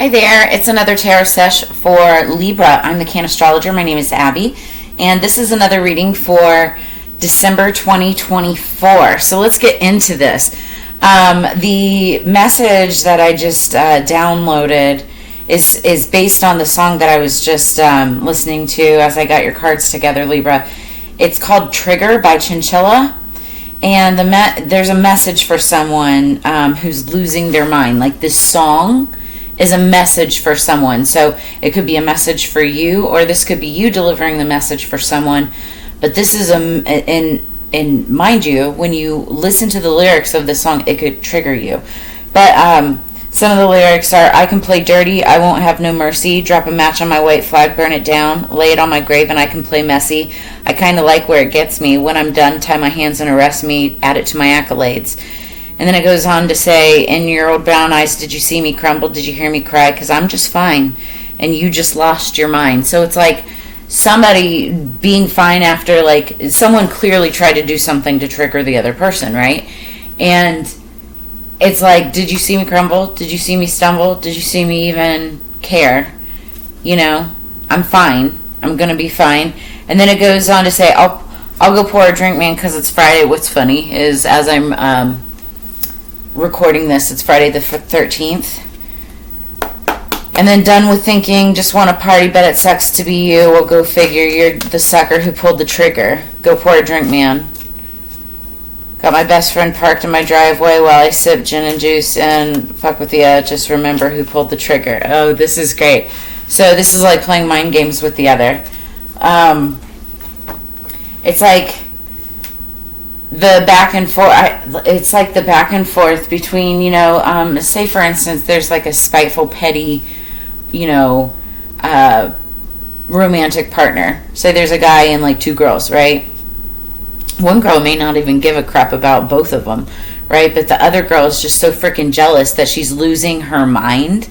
Hi there, it's another tarot sesh for Libra. I'm the Can Astrologer. My name is Abby, and this is another reading for December 2024. So let's get into this. The message that I just downloaded is based on the song that I was just listening to as I got your cards together, Libra. It's called Trigger by Chinchilla, and there's a message for someone who's losing their mind. Like, this song is a message for someone. So it could be a message for you, or this could be you delivering the message for someone. But this is and mind you, when you listen to the lyrics of the song, it could trigger you. But some of the lyrics are: I can play dirty, I won't have no mercy, drop a match on my white flag, burn it down, lay it on my grave, and I can play messy. I kind of like where it gets me. When I'm done, tie my hands and arrest me, add it to my accolades. And then it goes on to say, in your old brown eyes, did you see me crumble? Did you hear me cry? Because I'm just fine, and you just lost your mind. So it's like somebody being fine after, like, someone clearly tried to do something to trigger the other person, right? And it's like, did you see me crumble? Did you see me stumble? Did you see me even care? You know, I'm fine. I'm going to be fine. And then it goes on to say, I'll go pour a drink, man, because it's Friday. What's funny is, as I'm recording this, it's Friday the 13th. And then done with thinking, just want to party, bet it sucks to be you. Well, go figure, you're the sucker who pulled the trigger. Go pour a drink, man. Got my best friend parked in my driveway while I sip gin and juice and fuck with you. Just remember who pulled the trigger. Oh, this is great. So this is like playing mind games with the other. It's like the back and forth. It's like the back and forth between, you know, say for instance, there's like a spiteful, petty, you know, romantic partner. Say there's a guy and like two girls, right? One girl may not even give a crap about both of them, right? But the other girl is just so freaking jealous that she's losing her mind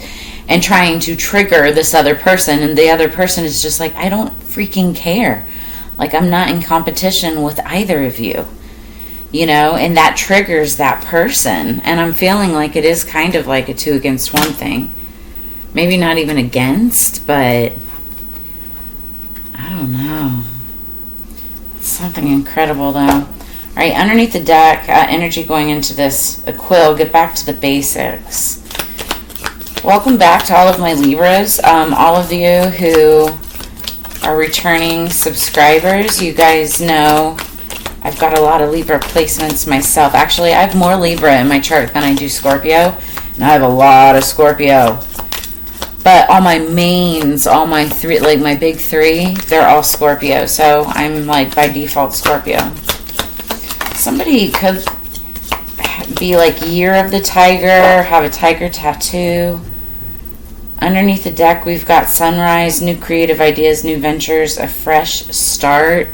and trying to trigger this other person. And the other person is just like, I don't freaking care. Like, I'm not in competition with either of you. You know, and that triggers that person. And I'm feeling like it is kind of like a 2 against 1 thing. Maybe not even against, but I don't know. It's something incredible, though. All right, underneath the deck, energy going into this, a quill, get back to the basics. Welcome back to all of my Libras. All of you who are returning subscribers, you guys know I've got a lot of Libra placements myself. Actually, I have more Libra in my chart than I do Scorpio. And I have a lot of Scorpio. But all my mains, all my three, like my big three, they're all Scorpio. So I'm like by default Scorpio. Somebody could be like Year of the Tiger, have a tiger tattoo. Underneath the deck, we've got sunrise, new creative ideas, new ventures, a fresh start.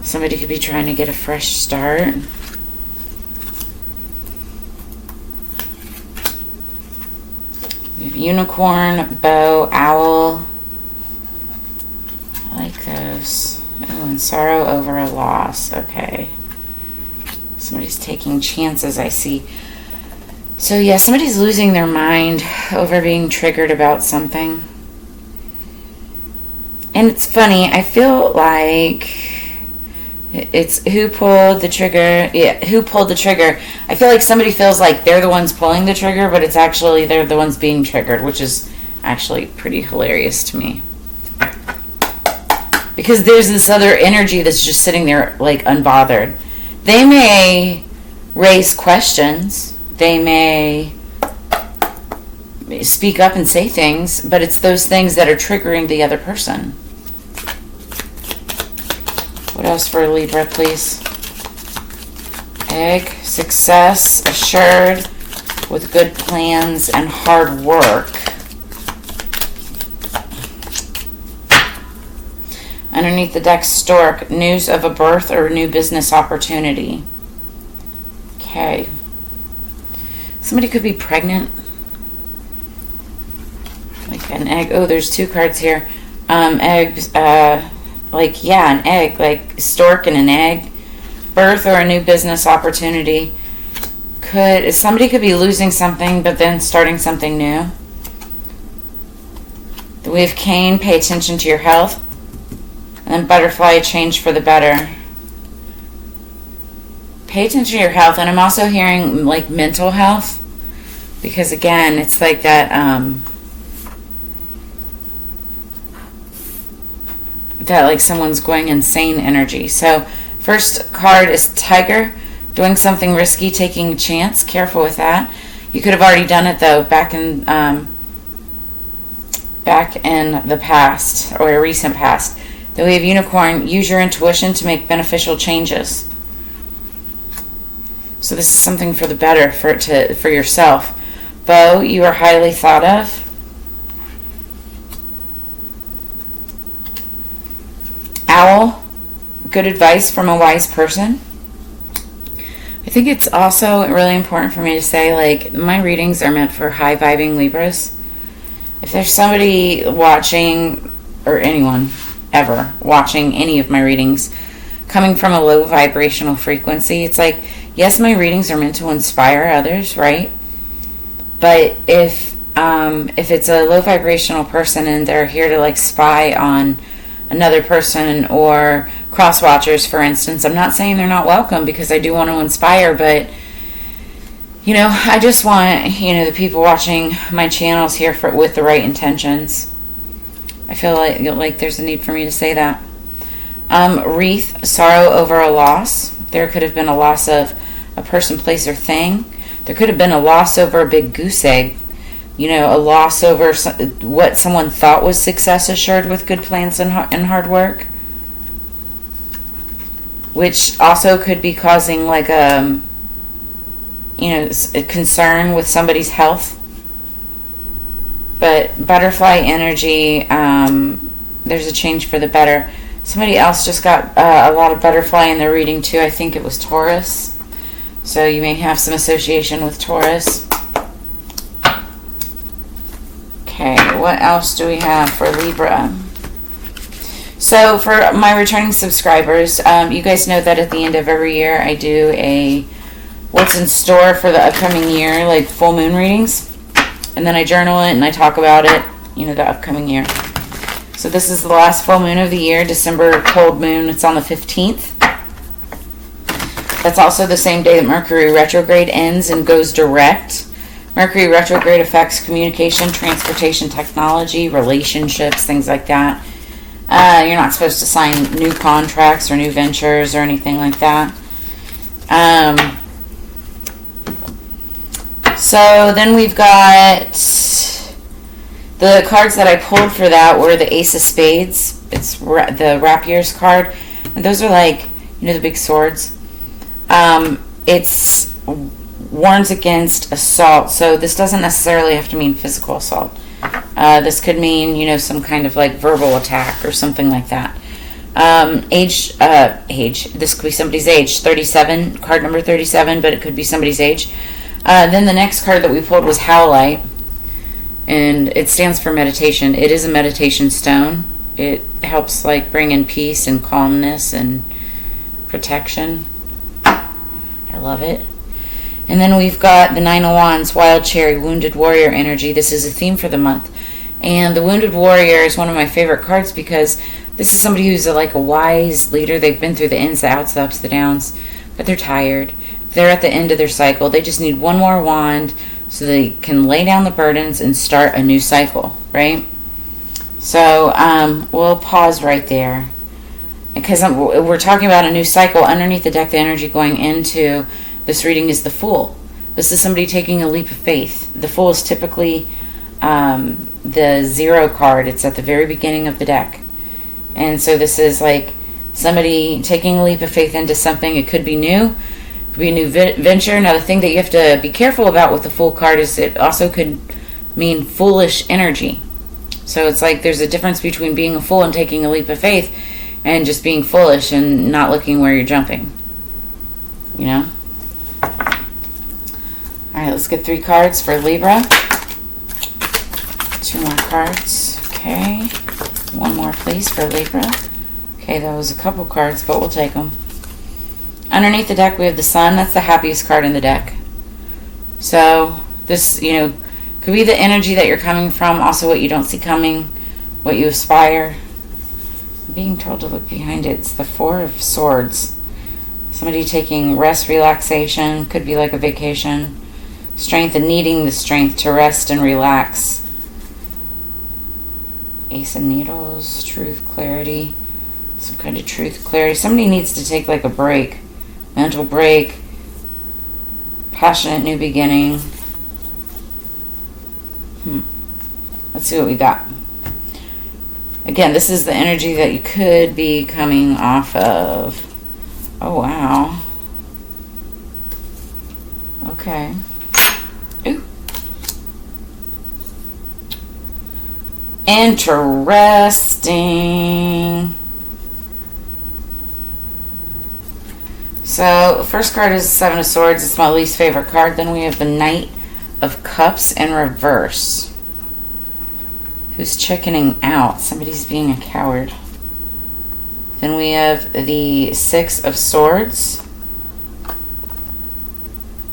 Somebody could be trying to get a fresh start. We have unicorn, bow, owl. I like those. Oh, and sorrow over a loss. Okay. Somebody's taking chances, I see. So yeah, somebody's losing their mind over being triggered about something. And it's funny, I feel like it's who pulled the trigger. Yeah, who pulled the trigger? I feel like somebody feels like they're the ones pulling the trigger, but it's actually they're the ones being triggered, which is actually pretty hilarious to me. Because there's this other energy that's just sitting there like unbothered. They may raise questions. They may speak up and say things, but it's those things that are triggering the other person. What else for Libra, please? Egg, success, assured, with good plans and hard work. Underneath the deck, stork, news of a birth or a new business opportunity. Okay. Somebody could be pregnant. Like an egg. Oh, there's 2 cards here. Eggs, like, yeah, an egg, like stork and an egg. Birth or a new business opportunity. Somebody could be losing something but then starting something new. Then we have Cane, pay attention to your health. And then Butterfly, change for the better. Pay attention to your health. And I'm also hearing like mental health, because again, it's like that that like someone's going insane energy. So first card is Tiger, doing something risky, taking a chance. Careful with that. You could have already done it though back in the past or a recent past. Then we have Unicorn, use your intuition to make beneficial changes. So this is something for the better for yourself. Bow, you are highly thought of. Owl, good advice from a wise person. I think it's also really important for me to say, like, my readings are meant for high vibing Libras. If there's somebody watching, or anyone ever watching any of my readings coming from a low vibrational frequency, it's like, yes, my readings are meant to inspire others, right? But if it's a low vibrational person and they're here to like spy on another person, or cross watchers, for instance, I'm not saying they're not welcome, because I do want to inspire, but you know, I just want, you know, the people watching my channels here with the right intentions. I feel like there's a need for me to say that. Wreath, sorrow over a loss. There could have been a loss of a person, place, or thing. There could have been a loss over a big goose egg. You know, a loss over what someone thought was success assured with good plans and hard work. Which also could be causing like a concern with somebody's health. But butterfly energy, there's a change for the better. Somebody else just got a lot of butterfly in their reading too. I think it was Taurus. So you may have some association with Taurus. Okay, what else do we have for Libra? So for my returning subscribers, you guys know that at the end of every year I do a what's in store for the upcoming year, like full moon readings. And then I journal it and I talk about it, you know, the upcoming year. So this is the last full moon of the year, December cold moon. It's on the 15th. That's also the same day that Mercury retrograde ends and goes direct. Mercury retrograde affects communication, transportation, technology, relationships, things like that. You're not supposed to sign new contracts or new ventures or anything like that. So then we've got the cards that I pulled for that were the Ace of Spades. It's the Rapiers card. And those are like, you know, the big swords. It's warns against assault. So this doesn't necessarily have to mean physical assault. This could mean, you know, some kind of like verbal attack or something like that. Age. This could be somebody's age. 37, card number 37, but it could be somebody's age. Then the next card that we pulled was Howlite, and it stands for meditation. It is a meditation stone. It helps like bring in peace and calmness and protection. I love it. And then we've got the Nine of Wands, Wild Cherry, Wounded Warrior energy. This is a theme for the month. And the Wounded Warrior is one of my favorite cards because this is somebody who's like a wise leader. They've been through the ins, the outs, the ups, the downs, but they're tired. They're at the end of their cycle. They just need one more wand so they can lay down the burdens and start a new cycle, right? So we'll pause right there. Because we're talking about a new cycle. Underneath the deck, the energy going into this reading is the Fool. This is somebody taking a leap of faith. The Fool is typically the 0 card. It's at the very beginning of the deck. And so this is like somebody taking a leap of faith into something. It could be new. It could be a new venture. Now, the thing that you have to be careful about with the Fool card is it also could mean foolish energy. So it's like there's a difference between being a fool and taking a leap of faith and just being foolish and not looking where you're jumping. You know? Alright, let's get 3 cards for Libra. 2 more cards. Okay. 1 more, please, for Libra. Okay, that was a couple cards, but we'll take them. Underneath the deck, we have the Sun. That's the happiest card in the deck. So, this, you know, could be the energy that you're coming from, also what you don't see coming, what you aspire. I'm being told to look behind it. It's the Four of Swords. Somebody taking rest, relaxation, could be like a vacation. Strength and needing the strength to rest and relax. Ace of Needles, truth, clarity. Some kind of truth, clarity. Somebody needs to take like a break. Mental break. Passionate new beginning. Let's see what we got. Again, this is the energy that you could be coming off of. Oh, wow. Okay. Ooh. Interesting. So, first card is the Seven of Swords. It's my least favorite card. Then we have the Knight of Cups in reverse. Who's chickening out? Somebody's being a coward. Then we have the Six of Swords.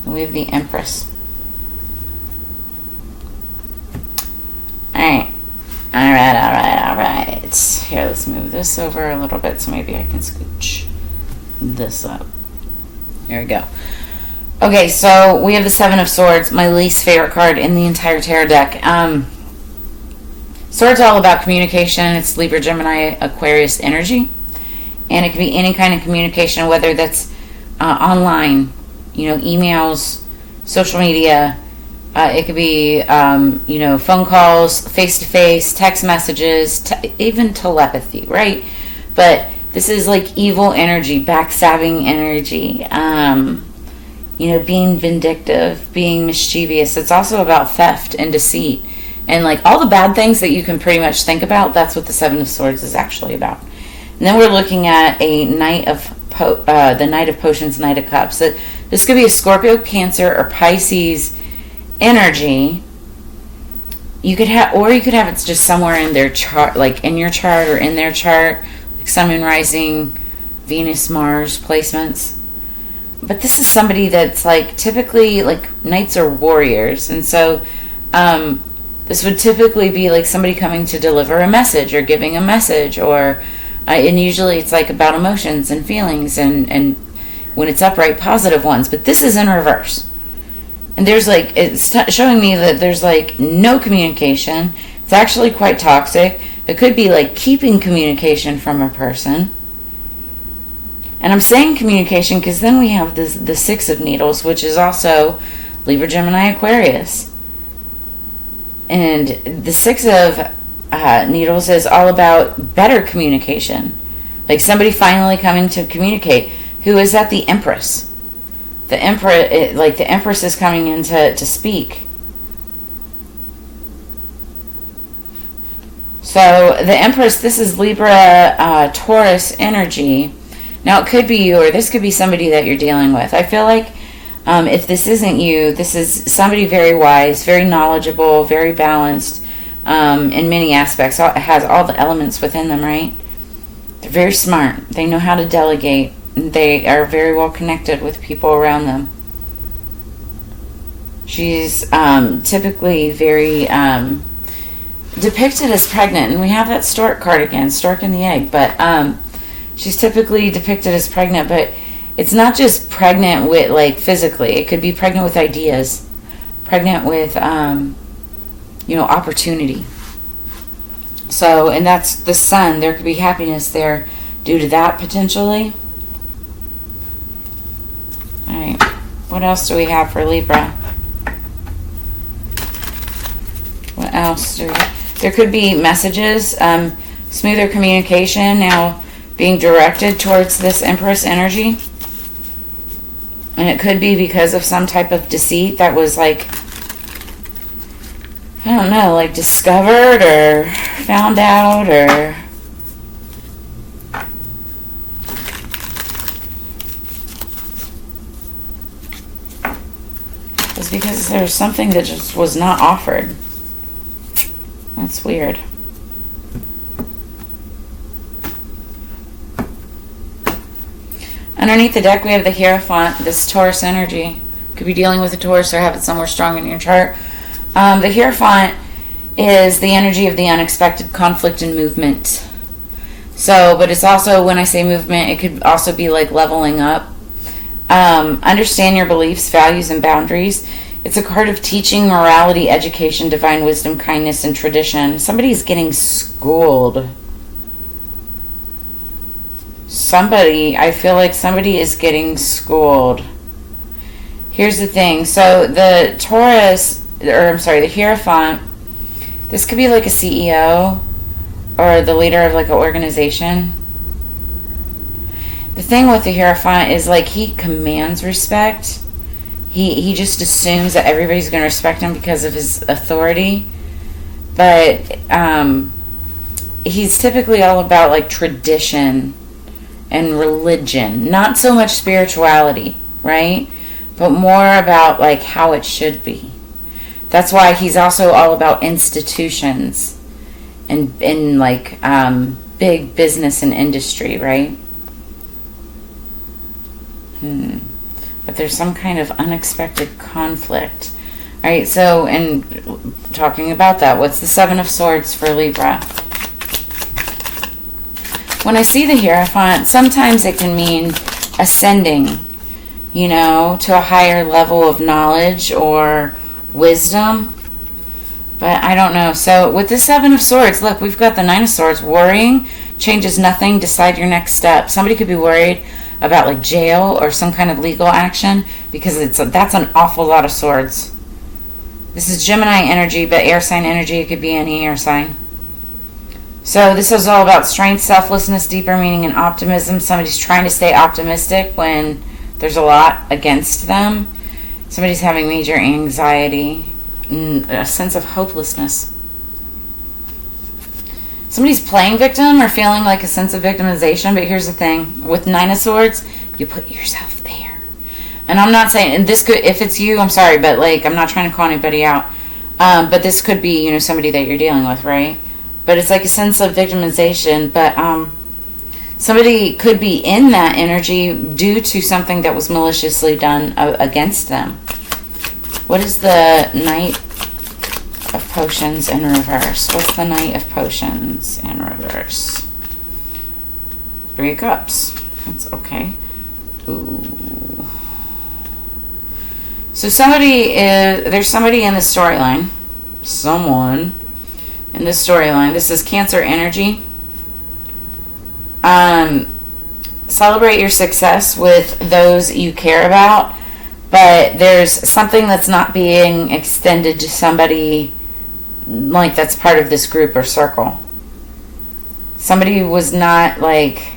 And we have the Empress. Alright. Alright. Here, let's move this over a little bit so maybe I can scooch this up. There we go. Okay, so we have the Seven of Swords, my least favorite card in the entire tarot deck. Swords all about communication. It's Libra, Gemini, Aquarius energy. And it can be any kind of communication, whether that's online, emails, social media. It could be, phone calls, face-to-face, text messages, even telepathy, right? But this is like evil energy, backstabbing energy, being vindictive, being mischievous. It's also about theft and deceit. And like all the bad things that you can pretty much think about, that's what the Seven of Swords is actually about. And then we're looking at a Knight of the Knight of Potions, Knight of Cups. So this could be a Scorpio, Cancer, or Pisces energy. You could have it's just somewhere in their chart, like in your chart or in their chart, like Sun, Moon, Rising, Venus, Mars placements. But this is somebody that's like typically like knights are warriors, and so this would typically be like somebody coming to deliver a message or giving a message, or and usually it's like about emotions and feelings, and when it's upright, positive ones. But this is in reverse, and there's like it's showing me that there's like no communication. It's actually quite toxic. It could be like keeping communication from a person. And I'm saying communication because then we have the Six of Needles, which is also Libra, Gemini, Aquarius. And the Six of Needles is all about better communication. Like somebody finally coming to communicate. Who is that? The Empress. The Empress is coming in to speak. So the Empress, this is Libra, Taurus energy. Now it could be you, or this could be somebody that you're dealing with. I feel like if this isn't you, this is somebody very wise, very knowledgeable, very balanced in many aspects. It has all the elements within them, right? They're very smart. They know how to delegate. They are very well connected with people around them. She's typically very depicted as pregnant, and we have that stork card again, stork in the egg, but she's typically depicted as pregnant, but it's not just pregnant with like physically. It could be pregnant with ideas, pregnant with opportunity. So, and that's the Sun. There could be happiness there due to that potentially. All right, what else do we have for Libra? What else do we have? There could be messages, smoother communication now being directed towards this Empress energy. And it could be because of some type of deceit that was like, I don't know, like discovered or found out, or it's because there's something that just was not offered. That's weird. Underneath the deck, we have the Hierophant, this Taurus energy. Could be dealing with a Taurus or have it somewhere strong in your chart. The Hierophant is the energy of the unexpected, conflict and movement. So, but it's also, when I say movement, it could also be like leveling up. Understand your beliefs, values, and boundaries. It's a card of teaching, morality, education, divine wisdom, kindness, and tradition. Somebody's getting schooled. I feel like somebody is getting schooled. Here's the thing. So the the Hierophant, this could be like a CEO or the leader of like an organization. The thing with the Hierophant is like he commands respect. He just assumes that everybody's going to respect him because of his authority. But he's typically all about like tradition and religion, not so much spirituality, right? But more about like how it should be. That's why he's also all about institutions and like big business and industry, right? But there's some kind of unexpected conflict. All right, so, and talking about that, what's the Seven of Swords for Libra? When I see the Hierophant, sometimes it can mean ascending, you know, to a higher level of knowledge or wisdom. But I don't know. So with the Seven of Swords, look, we've got the Nine of Swords. Worrying changes nothing. Decide your next step. Somebody could be worried about like jail or some kind of legal action because that's an awful lot of swords. This is Gemini energy, but air sign energy. It could be any air sign. So this is all about strength, selflessness, deeper meaning, and optimism. Somebody's trying to stay optimistic when there's a lot against them. Somebody's having major anxiety, a sense of hopelessness. Somebody's playing victim or feeling like a sense of victimization. But here's the thing. With Nine of Swords, you put yourself there. And I'm not saying, and this could, if it's you, I'm sorry, but like, I'm not trying to call anybody out. But this could be, you know, somebody that you're dealing with, right? But it's like a sense of victimization. But somebody could be in that energy due to something that was maliciously done against them. What is the Knight of Potions in reverse? What's the Knight of Potions in reverse? Three of Cups. That's okay. Ooh. So there's somebody in the storyline. Someone in this storyline. This is Cancer energy. Celebrate your success with those you care about, but there's something that's not being extended to somebody like that's part of this group or circle. Somebody was not like,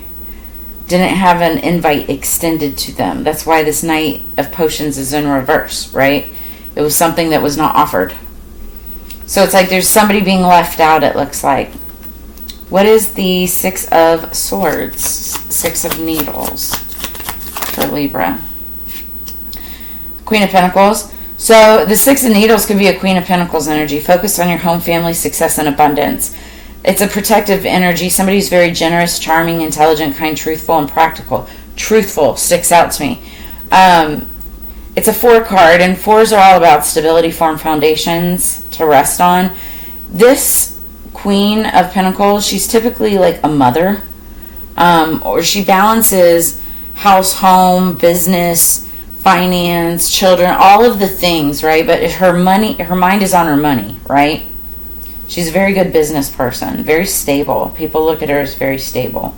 didn't have an invite extended to them. That's why this Knight of Potions is in reverse, right? It was something that was not offered. So it's like there's somebody being left out, it looks like. What is the Six of Swords? Six of Needles for Libra. Queen of Pentacles. So the Six of Needles could be a Queen of Pentacles energy. Focus on your home, family, success, and abundance. It's a protective energy. Somebody's very generous, charming, intelligent, kind, truthful, and practical. Truthful sticks out to me. It's a 4 card, and 4s are all about stability, form foundations to rest on. This Queen of Pentacles, she's typically like a mother, or she balances house, home, business, finance, children, all of the things, right? But her mind is on her money, right? She's a very good business person, very stable. People look at her as very stable.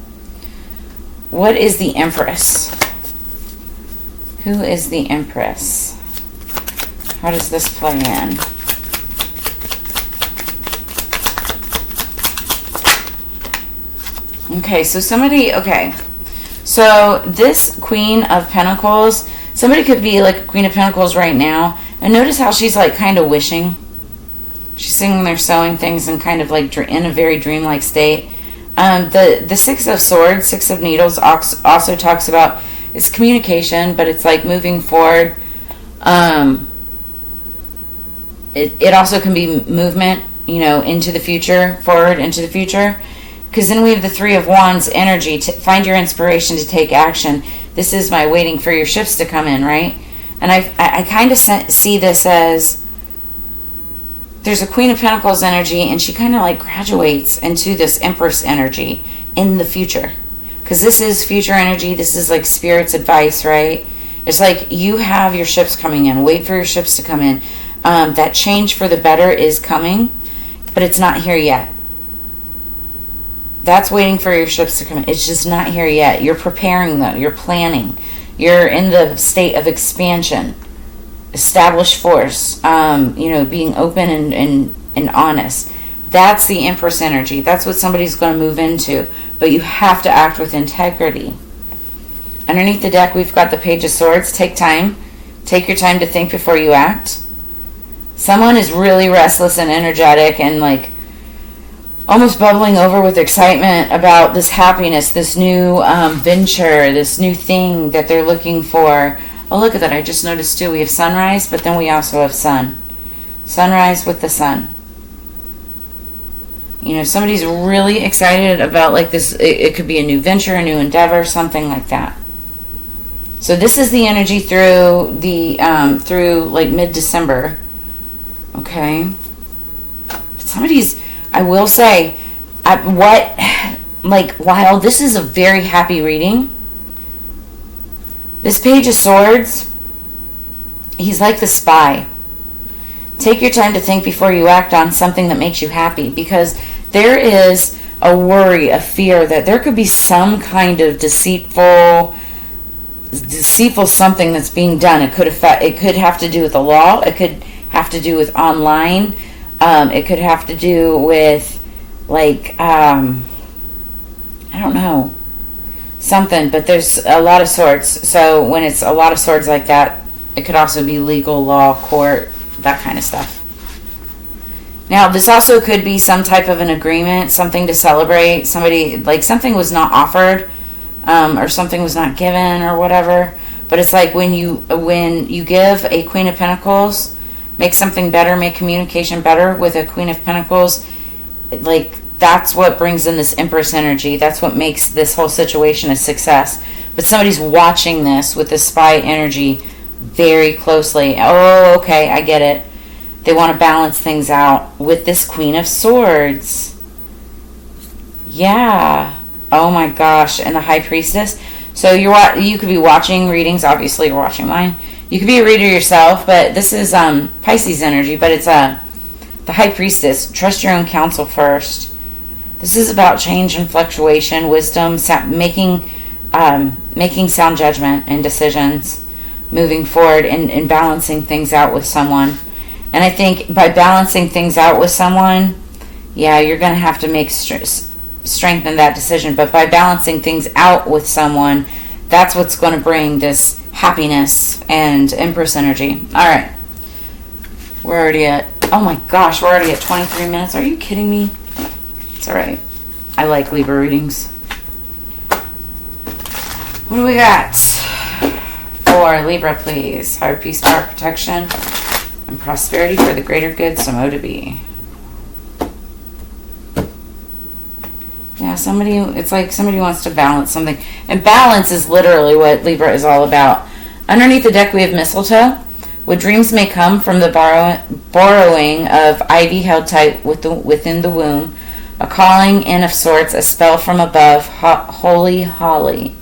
What is the Empress? Who is the Empress? How does this play in? Okay, so so this Queen of Pentacles, somebody could be like a Queen of Pentacles right now, and notice how she's like kind of wishing. She's sitting there sewing things and kind of like in a very dreamlike state. The Six of Swords, Six of Needles also talks about it's communication, but it's like moving forward. It also can be movement, you know, into the future, forward into the future. Because then we have the Three of Wands energy. To find your inspiration to take action. This is my waiting for your shifts to come in, right? And I kind of see this as there's a Queen of Pentacles energy, and she kind of like graduates into this Empress energy in the future. Because this is future energy. This is like Spirit's advice, right? It's like you have your ships coming in. Wait for your ships to come in. That change for the better is coming, but it's not here yet. That's waiting for your ships to come in. It's just not here yet. You're preparing though. You're planning. You're in the state of expansion. Established force. Being open and honest. That's the Empress energy. That's what somebody's going to move into. But you have to act with integrity. Underneath the deck, we've got the Page of Swords. Take time. Take your time to think before you act. Someone is really restless and energetic and like almost bubbling over with excitement about this happiness, this new venture, this new thing that they're looking for. Oh, look at that. I just noticed too. We have sunrise, but then we also have sun. Sunrise with the sun. Somebody's really excited about like this. It could be a new venture, a new endeavor, something like that. So this is the energy through the through like mid-December. Okay. I will say, while this is a very happy reading, this Page of Swords, he's like the spy. Take your time to think before you act on something that makes you happy, because there is a worry, a fear that there could be some kind of deceitful something that's being done. It could have to do with the law. It could have to do with online. It could have to do with I don't know, something. But there's a lot of swords. So when it's a lot of swords like that, it could also be legal, law, court, that kind of stuff. Now, this also could be some type of an agreement, something to celebrate. Somebody, like something was not offered, or something was not given, or whatever. But it's like when you give a Queen of Pentacles, make something better, make communication better with a Queen of Pentacles. Like that's what brings in this Empress energy. That's what makes this whole situation a success. But somebody's watching this with the spy energy very closely. Oh, okay, I get it. They want to balance things out with this Queen of Swords. Yeah. Oh my gosh. And the High Priestess. So you could be watching readings. Obviously, you're watching mine. You could be a reader yourself, but this is Pisces energy. But it's the High Priestess. Trust your own counsel first. This is about change and fluctuation, wisdom, making sound judgment and decisions, moving forward and balancing things out with someone. And I think by balancing things out with someone, yeah, you're going to have to strengthen that decision. But by balancing things out with someone, that's what's going to bring this happiness and Empress energy. All right. We're already at 23 minutes. Are you kidding me? It's all right. I like Libra readings. What do we got for Libra, please? Heart, peace, power, protection, and prosperity for the greater good, so to be. Yeah, it's like somebody wants to balance something. And balance is literally what Libra is all about. Underneath the deck, we have mistletoe. What dreams may come from the borrowing of ivy held tight within the womb. A calling in of sorts, a spell from above, holy holly.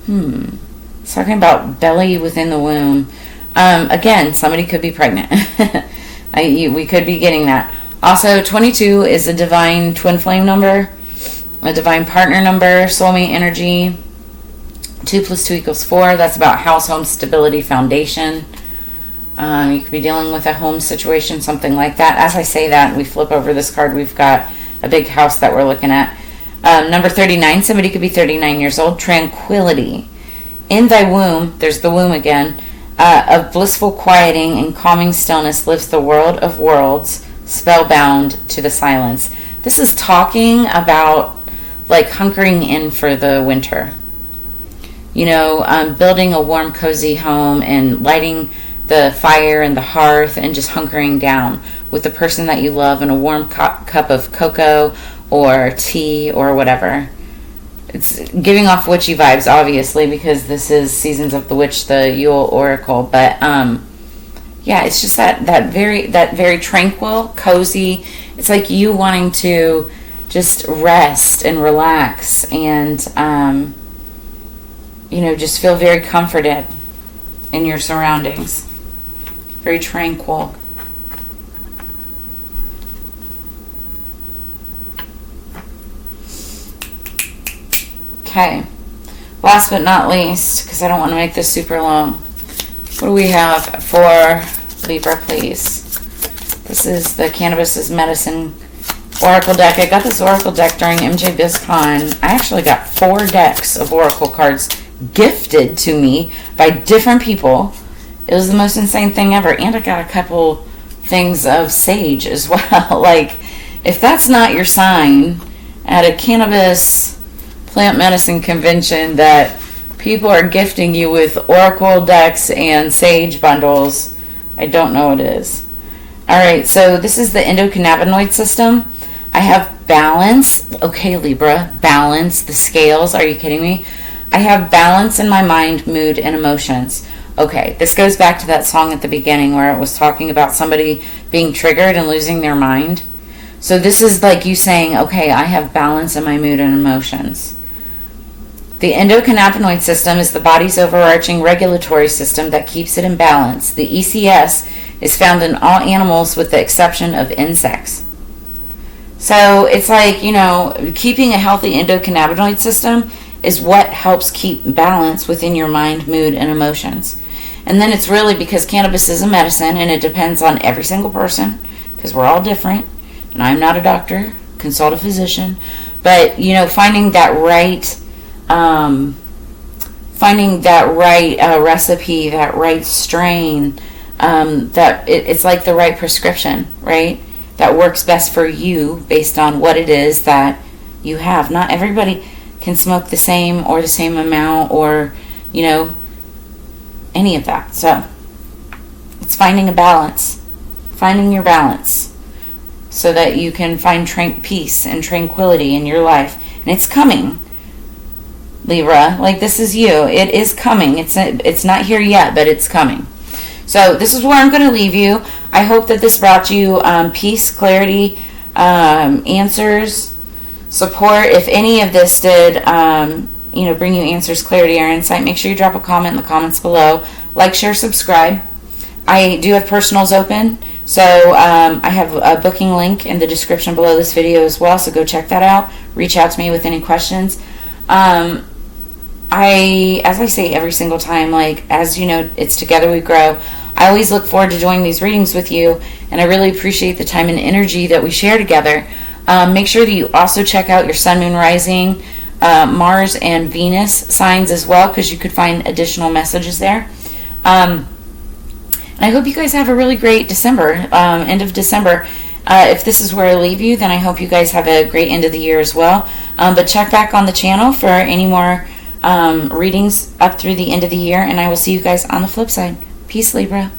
It's talking about belly within the womb. Again, somebody could be pregnant. We could be getting that. Also, 22 is a divine twin flame number, a divine partner number, soulmate energy. 2 + 2 = 4. That's about house, home, stability, foundation. You could be dealing with a home situation, something like that. As I say that, we flip over this card. We've got a big house that we're looking at. Number 39, somebody could be 39 years old. Tranquility. In thy womb, there's the womb again, of blissful quieting and calming stillness lives the world of worlds, spellbound to the silence. This is talking about like hunkering in for the winter. Building a warm, cozy home and lighting the fire and the hearth and just hunkering down with the person that you love in a warm cup of cocoa or tea or whatever. It's giving off witchy vibes, obviously, because this is Seasons of the Witch, the Yule oracle. But yeah, it's just that very tranquil, cozy. It's like you wanting to just rest and relax and just feel very comforted in your surroundings. Very tranquil. Okay. Last but not least, because I don't want to make this super long, what do we have for Libra, please? This is the Cannabis is Medicine Oracle deck. I got this Oracle deck during MJ BizCon. I actually got 4 decks of Oracle cards gifted to me by different people. It was the most insane thing ever. And I got a couple things of Sage as well. Like, if that's not your sign at a cannabis plant medicine convention that people are gifting you with Oracle decks and Sage bundles, I don't know what it is. Alright, so this is the endocannabinoid system. I have balance. Okay, Libra, balance. The scales. Are you kidding me? I have balance in my mind, mood, and emotions. Okay, this goes back to that song at the beginning where it was talking about somebody being triggered and losing their mind. So this is like you saying, okay, I have balance in my mood and emotions. The endocannabinoid system is the body's overarching regulatory system that keeps it in balance. The ECS is found in all animals with the exception of insects. So it's like, keeping a healthy endocannabinoid system is what helps keep balance within your mind, mood, and emotions. And then it's really because cannabis is a medicine and it depends on every single person because we're all different. And I'm not a doctor, consult a physician. But, finding that right recipe, that right strain, it's like the right prescription, right? That works best for you based on what it is that you have. Not everybody can smoke the same or the same amount or, any of that. So it's finding a balance, finding your balance so that you can find peace and tranquility in your life. And it's coming, Libra. Like, this is you. It is coming. It's not here yet, but it's coming. So this is where I'm going to leave you. I hope that this brought you peace, clarity, answers, support. If any of this did, bring you answers, clarity, or insight, make sure you drop a comment in the comments below. Like, share, subscribe. I do have personals open, so I have a booking link in the description below this video as well, so go check that out. Reach out to me with any questions. As I say every single time, as you know, it's together we grow. I always look forward to doing these readings with you, and I really appreciate the time and energy that we share together. Make sure that you also check out your Sun, Moon, Rising, Mars, and Venus signs as well, because you could find additional messages there. And I hope you guys have a really great December, end of December. If this is where I leave you, then I hope you guys have a great end of the year as well. But check back on the channel for any more readings up through the end of the year, and I will see you guys on the flip side. Peace, Libra.